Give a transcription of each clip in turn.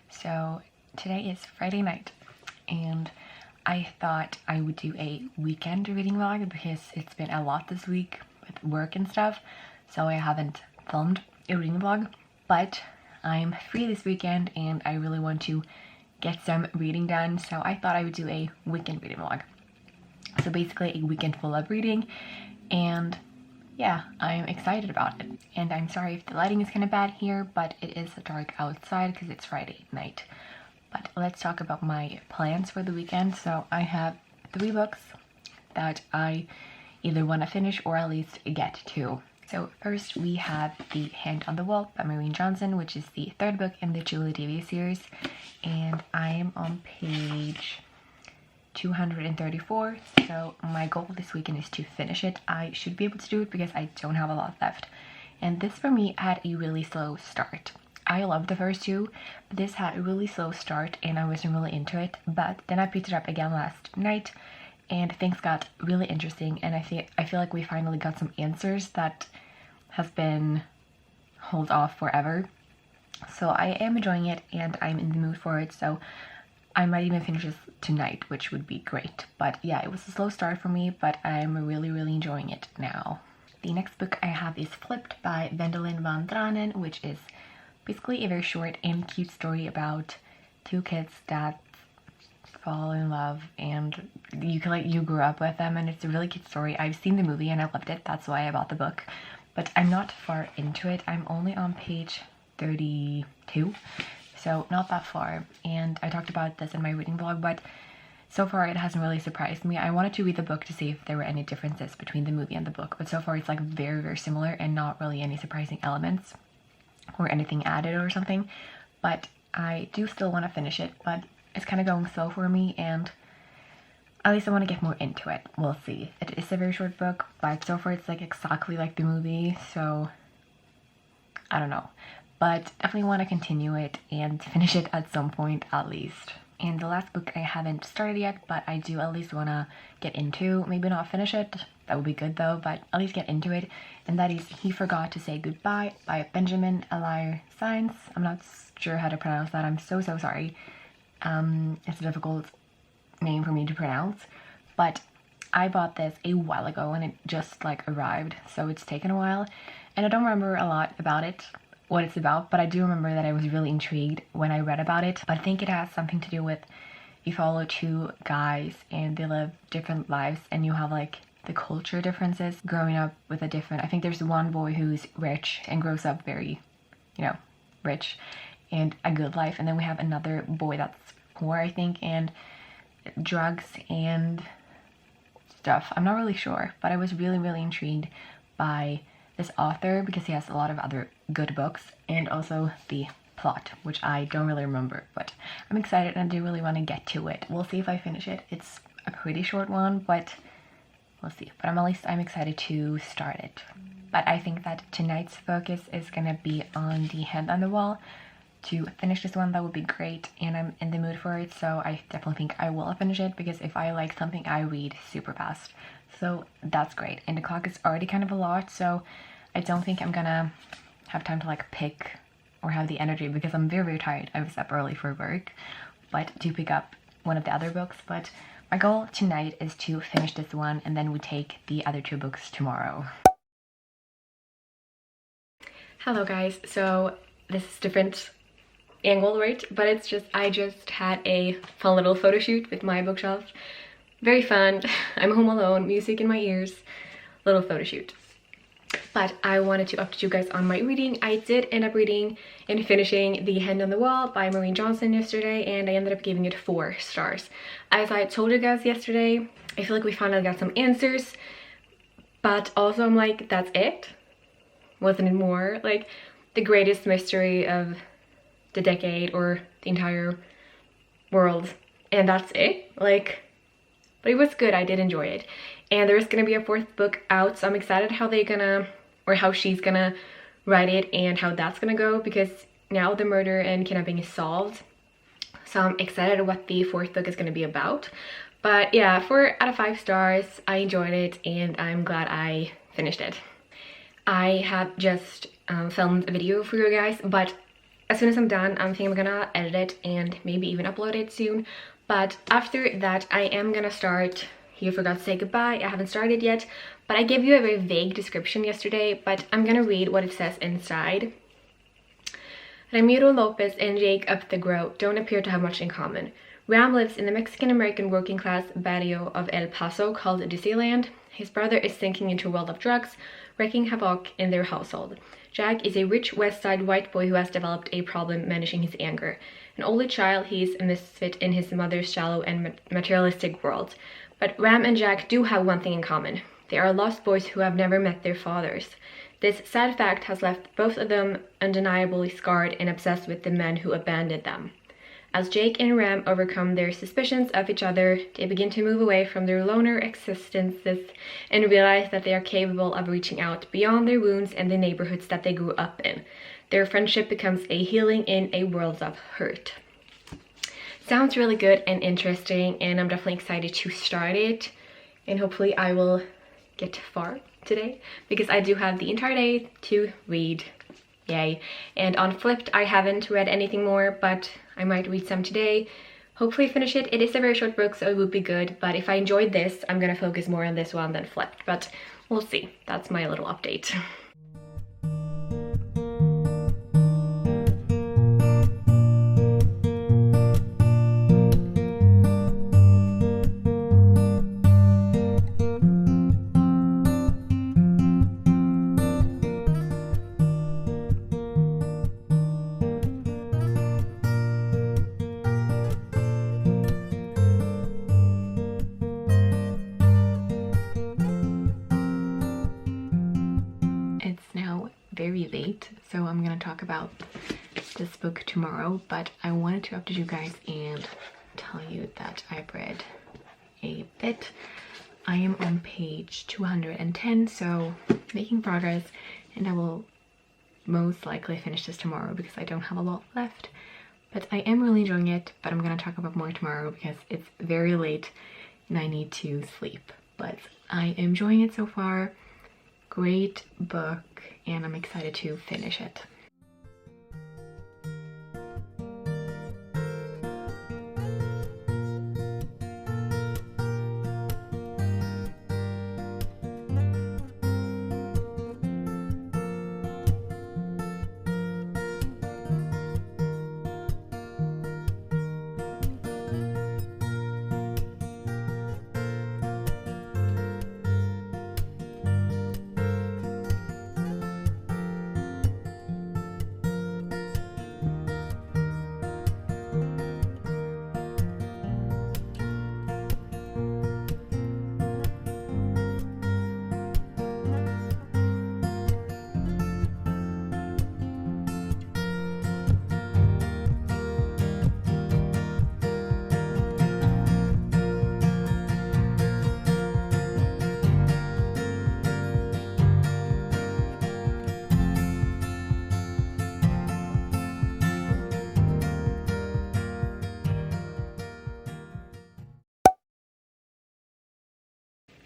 So today is Friday night and I thought I would do a weekend reading vlog because it's been a lot this week with work and stuff, so I haven't filmed a reading vlog, but I'm free this weekend and I really want to get some reading done, so I thought I would do a weekend reading vlog. So basically a weekend full of reading, and yeah, I'm excited about it. And I'm sorry if the lighting is kind of bad here, but it is dark outside because it's Friday night. But let's talk about my plans for the weekend. So I have 3 books that I either want to finish or at least get to. So first we have The Hand on the Wall by Maureen Johnson, which is the 3rd book in the Julie Davies series. And I am on page 234, so my goal this weekend is to finish it. I should be able to do it because I don't have a lot left. And this for me had a really slow start. I loved the first 2, but this had a really slow start and I wasn't really into it. But then I picked it up again last night and things got really interesting, and I feel like we finally got some answers that has been held off forever. So I am enjoying it and I'm in the mood for it, so I might even finish this tonight, which would be great. But yeah, it was a slow start for me, but I'm really enjoying it now. The next book I have is Flipped by Wendelin van Tranen, which is basically a very short and cute story about 2 kids that fall in love, and you grew up with them, and it's a really cute story. I've seen the movie and I loved it, that's why I bought the book, but I'm not far into it. I'm only on page 32. So not that far, and I talked about this in my reading vlog, but so far it hasn't really surprised me. I wanted to read the book to see if there were any differences between the movie and the book, but so far it's like very similar and not really any surprising elements or anything added or something. But I do still want to finish it, but it's kind of going slow for me, and at least I want to get more into it. We'll see. It is a very short book, but so far it's like exactly like the movie, so I don't know. But definitely want to continue it and finish it at some point at least. And the last book I haven't started yet, but I do at least want to get into. Maybe not finish it, that would be good though, but at least get into it. And that is He Forgot to Say Goodbye by Benjamin Eliar Sainz. I'm not sure how to pronounce that, I'm so sorry. It's a difficult name for me to pronounce, but I bought this a while ago and it just like arrived, so it's taken a while. And I don't remember a lot about it, what it's about, but I do remember that I was really intrigued when I read about it. But I think it has something to do with you follow 2 guys and they live different lives, and you have like the culture differences growing up with a different, I think there's one boy who's rich and grows up very, rich and a good life, and then we have another boy that's poor, I think, and drugs and stuff. I'm not really sure, but I was really intrigued by this author because he has a lot of other good books, and also the plot, which I don't really remember, but I'm excited and I do really want to get to it. We'll see if I finish it. It's a pretty short one, but we'll see. But I'm excited to start it. But I think that tonight's focus is gonna be on The Hand on the Wall. To finish this one, that would be great, and I'm in the mood for it, so I definitely think I will finish it because if I like something, I read super fast. So that's great, and the clock is already kind of a lot, so I don't think I'm gonna have time to like pick or have the energy because I'm very tired. I was up early for work, but to pick up one of the other books. But my goal tonight is to finish this one, and then we take the other 2 books tomorrow. Hello guys, so this is different angle, right? But it's just, I just had a fun little photo shoot with my bookshelf. Very fun. I'm home alone, music in my ears, little photo shoot. But I wanted to update you guys on my reading. I did end up reading and finishing The Hand on the Wall by Maureen Johnson yesterday, and I ended up giving it 4 stars. As I told you guys yesterday, I feel like we finally got some answers, but also I'm like, that's it? Wasn't it more? Like, the greatest mystery of the decade or the entire world, and that's it? Like, but it was good. I did enjoy it. And there's gonna be a 4th book out, so I'm excited how how she's gonna write it and how that's gonna go, because now the murder and kidnapping is solved. So I'm excited what the 4th book is gonna be about. But yeah, 4 out of 5 stars. I enjoyed it and I'm glad I finished it. I have just filmed a video for you guys, but as soon as I'm done, I'm thinking I'm gonna edit it and maybe even upload it soon. But after that, I am gonna start You Forgot to Say Goodbye. I haven't started yet, but I gave you a very vague description yesterday, but I'm gonna read what it says inside. Ramiro Lopez and Jake up the Grow don't appear to have much in common. Ram lives in the Mexican-American working-class barrio of El Paso called Disneyland. His brother is sinking into a world of drugs, wreaking havoc in their household. Jack is a rich West Side white boy who has developed a problem managing his anger. An only child, he's a misfit in his mother's shallow and materialistic world. But Ram and Jack do have one thing in common. They are lost boys who have never met their fathers. This sad fact has left both of them undeniably scarred and obsessed with the men who abandoned them. As Jake and Ram overcome their suspicions of each other, they begin to move away from their loner existences and realize that they are capable of reaching out beyond their wounds and the neighborhoods that they grew up in. Their friendship becomes a healing in a world of hurt. Sounds really good and interesting, and I'm definitely excited to start it. And hopefully I will get far today, because I do have the entire day to read. Yay. And on Flipped, I haven't read anything more, but I might read some today. Hopefully finish it. It is a very short book, so it would be good, but if I enjoyed this, I'm gonna focus more on this one than Flipped, but we'll see. That's my little update. Very late, so I'm gonna talk about this book tomorrow, but I wanted to update you guys and tell you that I've read a bit. I am on page 210, so making progress, and I will most likely finish this tomorrow because I don't have a lot left, but I am really enjoying it. But I'm gonna talk about more tomorrow because it's very late and I need to sleep, but I am enjoying it so far. Great book, and I'm excited to finish it.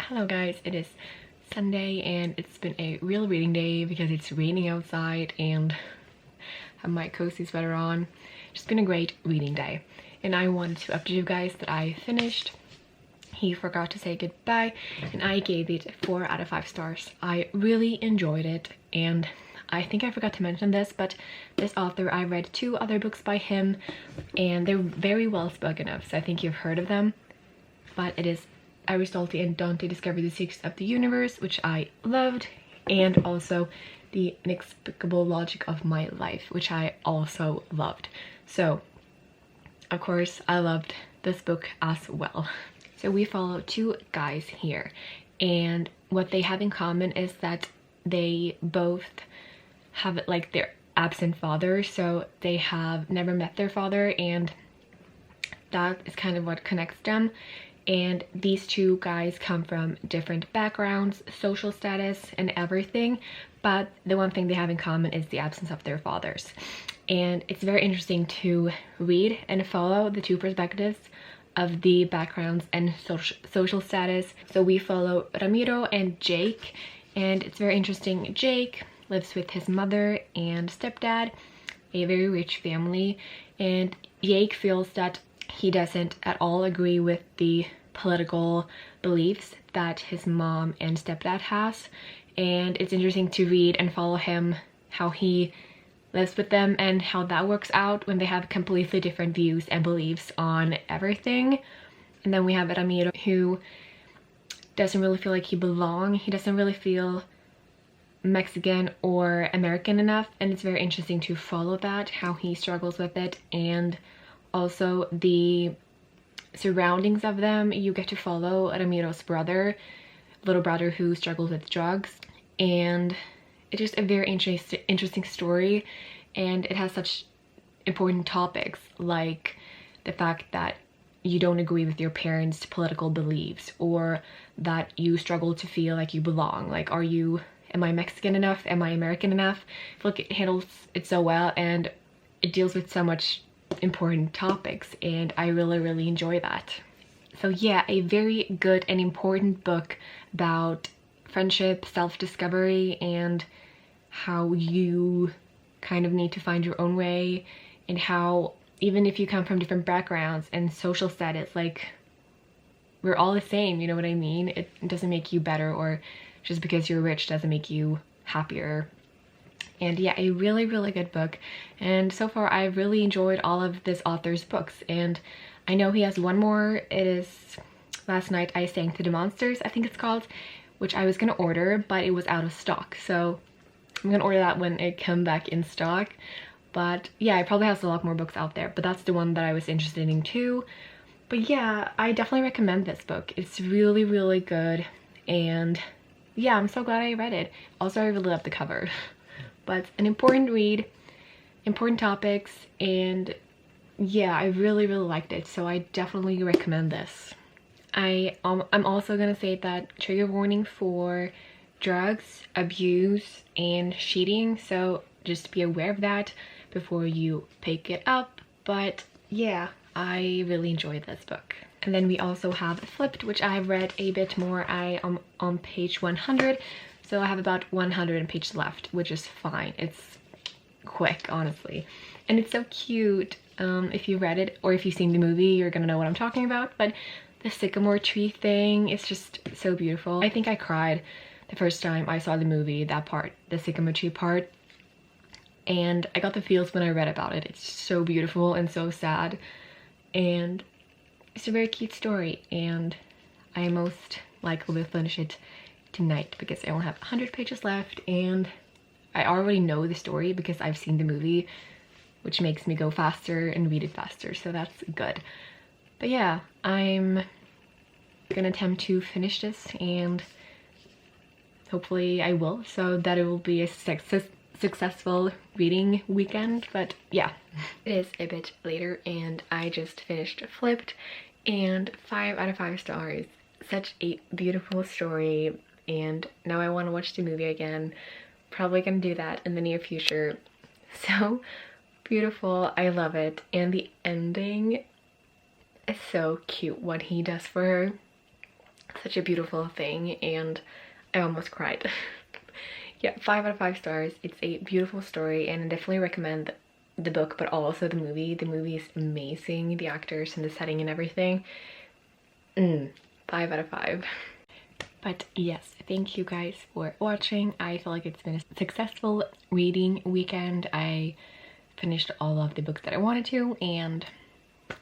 Hello guys, it is Sunday and it's been a real reading day because it's raining outside and I have my cozy sweater on. It's been a great reading day, and I wanted to update you guys that I finished He Forgot to Say Goodbye, and I gave it 4 out of 5 stars. I really enjoyed it, and I think I forgot to mention this, but this author, I read 2 other books by him and they're very well spoken of, so I think you've heard of them. But it is Aristotle and Dante Discover the Secrets of the Universe, which I loved, and also The Inexplicable Logic of My Life, which I also loved. So of course I loved this book as well. So we follow 2 guys here, and what they have in common is that they both have like their absent father, so they have never met their father, and that is kind of what connects them. And these 2 guys come from different backgrounds, social status, and everything, but the one thing they have in common is the absence of their fathers. And it's very interesting to read and follow the 2 perspectives of the backgrounds and social status. So we follow Ramiro and Jake, and it's very interesting. Jake lives with his mother and stepdad, a very rich family, and Jake feels that he doesn't at all agree with the political beliefs that his mom and stepdad has, and it's interesting to read and follow him, how he lives with them and how that works out when they have completely different views and beliefs on everything. And then we have Ramiro, who doesn't really feel like he belongs. He doesn't really feel Mexican or American enough, and it's very interesting to follow that, how he struggles with it, and also the surroundings of them. You get to follow Ramiro's little brother, who struggles with drugs, and it's just a very interesting story, and it has such important topics like the fact that you don't agree with your parents' political beliefs, or that you struggle to feel like you belong. Like, am I Mexican enough? Am I American enough? I feel like it handles it so well, and it deals with so much important topics, and I really enjoy that. So yeah, a very good and important book about friendship, self-discovery, and how you kind of need to find your own way, and how even if you come from different backgrounds and social status, like, we're all the same, you know what I mean? It doesn't make you better, or just because you're rich doesn't make you happier. And yeah, a really good book, and so far I've really enjoyed all of this author's books, and I know he has one more. It is Last Night I Sang to the Monsters, I think it's called, which I was gonna order, but it was out of stock, so I'm gonna order that when it comes back in stock. But yeah, it probably has a lot more books out there, but that's the one that I was interested in too. But yeah, I definitely recommend this book. It's really good, and yeah, I'm so glad I read it. Also, I really love the cover. But an important read, important topics, and yeah, I really liked it, so I definitely recommend this. I'm also gonna say that trigger warning for drugs, abuse, and cheating, so just be aware of that before you pick it up. But yeah, I really enjoyed this book. And then we also have Flipped, which I've read a bit more. I am on page 100, so I have about 100 pages left, which is fine. It's quick, honestly, and it's so cute. If you read it, or if you've seen the movie, you're gonna know what I'm talking about. But the sycamore tree thing is just so beautiful. I think I cried the first time I saw the movie, that part, the sycamore tree part, and I got the feels when I read about it. It's so beautiful and so sad, and it's a very cute story, and I most likely will finish it tonight because I only have 100 pages left, and I already know the story because I've seen the movie, which makes me go faster and read it faster, so that's good. But yeah, I'm gonna attempt to finish this, and hopefully I will, so that it will be a successful reading weekend. But yeah, it is a bit later, and I just finished Flipped, and 5 out of 5 stars. Such a beautiful story, and now I want to watch the movie again. Probably gonna do that in the near future. So beautiful, I love it, and the ending is so cute. What he does for her, such a beautiful thing, and I almost cried. Yeah, 5 out of 5 stars. It's a beautiful story, and I definitely recommend the book, but also the movie. The movie is amazing, the actors and the setting and everything. 5 out of 5. But yes, thank you guys for watching. I feel like it's been a successful reading weekend. I finished all of the books that I wanted to, and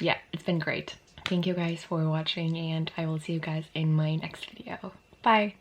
yeah, it's been great. Thank you guys for watching, and I will see you guys in my next video. Bye!